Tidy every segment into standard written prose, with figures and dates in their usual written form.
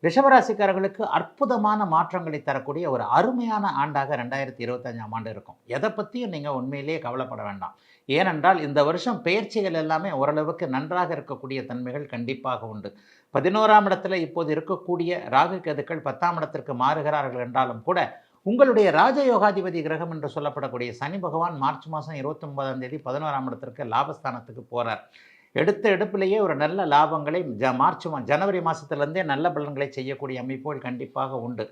ரிஷபராசிக்காரர்களுக்கு அற்புதமான மாற்றங்களை தரக்கூடிய ஒரு அருமையான ஆண்டாக 2025ஆம் ஆண்டு இருக்கும். எதை பற்றியும் நீங்கள் உண்மையிலேயே கவலைப்பட வேண்டாம். ஏனென்றால் இந்த வருஷம் பெயர்ச்சிகள் எல்லாமே ஓரளவுக்கு நன்றாக இருக்கக்கூடிய தன்மைகள் கண்டிப்பாக உண்டு. 11ஆம் இடத்துல இப்போது இருக்கக்கூடிய ராகு கேதுக்கள் 10ஆம் இடத்திற்கு மாறுகிறார்கள் என்றாலும் கூட உங்களுடைய ராஜயோகாதிபதி கிரகம் என்று சொல்லப்படக்கூடிய சனி பகவான் மார்ச் மாதம் 29ஆம் தேதி 11ஆம் இடத்திற்கு லாபஸ்தானத்துக்கு போகிறார். எடுத்த எடுப்பிலேயே ஒரு நல்ல லாபங்களை ஜனவரி மாதத்துலேருந்தே நல்ல பலன்களை செய்யக்கூடிய அமைப்புகள் கண்டிப்பாக உண்டு.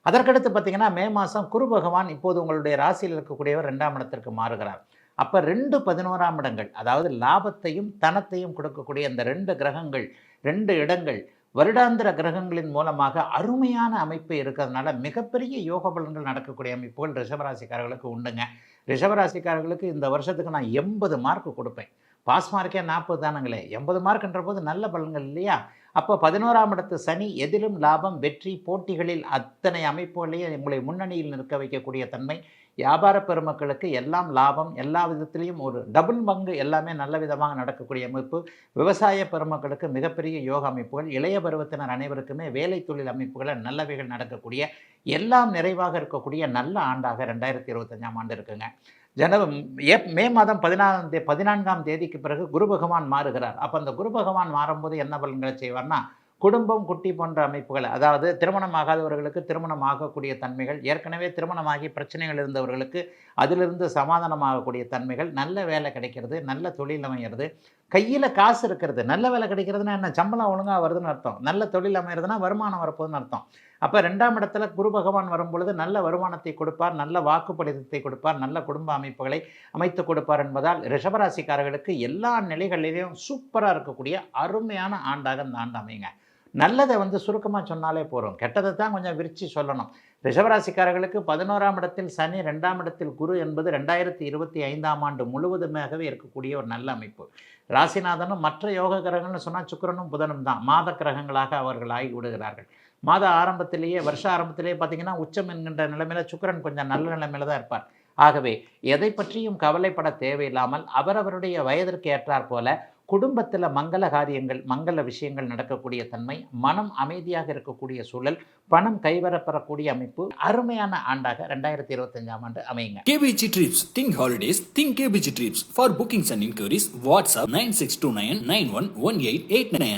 அதற்கடுத்து பார்த்திங்கன்னா மே மாதம் குரு பகவான் இப்போது உங்களுடைய ராசியில் இருக்கக்கூடியவர் 2ஆம் இடத்திற்கு மாறுகிறார். அப்போ 11ஆம் இடங்கள், அதாவது லாபத்தையும் தனத்தையும் கொடுக்கக்கூடிய இந்த 2 கிரகங்கள் 2 இடங்கள் வருடாந்திர கிரகங்களின் மூலமாக அருமையான அமைப்பு இருக்கிறதுனால மிகப்பெரிய யோக பலன்கள் நடக்கக்கூடிய அமைப்புகள் ரிஷபராசிக்காரர்களுக்கு உண்டுங்க. ரிஷபராசிக்காரர்களுக்கு இந்த வருஷத்துக்கு நான் 80 மார்க் கொடுப்பேன். பாஸ் மார்க்கே 40 தானுங்களே, 80 மார்க்ன்ற போது நல்ல பலன்கள் இல்லையா? அப்போ 11ஆம் இடத்து சனி எதிலும் லாபம், வெற்றி, போட்டிகளில் அத்தனை அமைப்புகளையும் உங்களை முன்னணியில் நிற்க வைக்கக்கூடிய தன்மை. வியாபார பெருமக்களுக்கு எல்லாம் லாபம், எல்லா விதத்திலையும் ஒரு டபுள் பங்கு எல்லாமே நல்ல விதமாக நடக்கக்கூடிய அமைப்பு. விவசாய பெருமக்களுக்கு மிகப்பெரிய யோக அமைப்புகள். இளைய பருவத்தினர் அனைவருக்குமே வேலை தொழில் அமைப்புகளில் நல்லவைகள் நடக்கக்கூடிய, எல்லாம் நிறைவாக இருக்கக்கூடிய நல்ல ஆண்டாக 2025ஆம் ஆண்டு இருக்குங்க. மே மாதம் 14ஆம் தேதிக்கு பிறகு குரு பகவான் மாறுகிறார். அப்போ அந்த குரு பகவான் மாறும்போது என்ன பலன்களை செய்வார்னா, குடும்பம், குட்டி போன்ற அமைப்புகள், அதாவது திருமணம் ஆகாதவர்களுக்கு திருமணம் ஆகக்கூடிய தன்மைகள், ஏற்கனவே திருமணமாகி பிரச்சனைகள் இருந்தவர்களுக்கு அதிலிருந்து சமாதானமாகக்கூடிய தன்மைகள், நல்ல வேலை கிடைக்கிறது, நல்ல தொழில் அமைகிறது, கையில் காசு இருக்கிறது. நல்ல வேலை கிடைக்கிறதுனா என்ன, சம்பளம் ஒழுங்காக வருதுன்னு அர்த்தம். நல்ல தொழில் அமைகிறதுனா வருமானம் வரப்போகுதுன்னு அர்த்தம். அப்போ 2ஆம் இடத்துல குரு பகவான் வரும்பொழுது நல்ல வருமானத்தை கொடுப்பார், நல்ல வாக்குப்பளிதத்தை கொடுப்பார், நல்ல குடும்ப அமைப்புகளை அமைத்து கொடுப்பார் என்பதால் ரிஷபராசிக்காரர்களுக்கு எல்லா நிலைகளிலையும் சூப்பராக இருக்கக்கூடிய அருமையான ஆண்டாக இந்த ஆண்டு அமையுங்க. நல்லதை சுருக்கமாக சொன்னாலே போகிறோம், கெட்டதை தான் கொஞ்சம் விரித்து சொல்லணும். ரிஷபராசிக்காரர்களுக்கு 11ஆம் இடத்தில் சனி, 2ஆம் இடத்தில் குரு என்பது 2025ஆம் ஆண்டு முழுவதுமாகவே இருக்கக்கூடிய ஒரு நல்ல அமைப்பு. ராசிநாதனும் மற்ற யோக கிரகங்கள்னு சொன்னால் சுக்கிரனும் புதனும் தான் மாத கிரகங்களாக அவர்கள் ஆகி விடுகிறார்கள். மாத ஆரம்பத்திலேயே, வருஷ ஆரம்பத்திலேயே பார்த்திங்கன்னா உச்சம் என்கின்ற நிலைமையில் சுக்கிரன் கொஞ்சம் நல்ல நிலைமையில் தான் இருப்பார். ஆகவே எதை பற்றியும் கவலைப்பட தேவையில்லாமல் அவரவருடைய வயதிற்கு ஏற்றாற் போல குடும்பத்தில் மங்கள காரியங்கள், மங்கள விஷயங்கள் நடக்கக்கூடிய தன்மை, மனம் அமைதியாக இருக்கக்கூடிய சூழல், பணம் கைவரப்பெறக்கூடிய அமைப்பு அருமையான ஆண்டாக 2025ஆம் ஆண்டு அமையுங்க. KBG Trips. Think holidays. Think KBG Trips. For bookings and inquiries, WhatsApp 9629911889.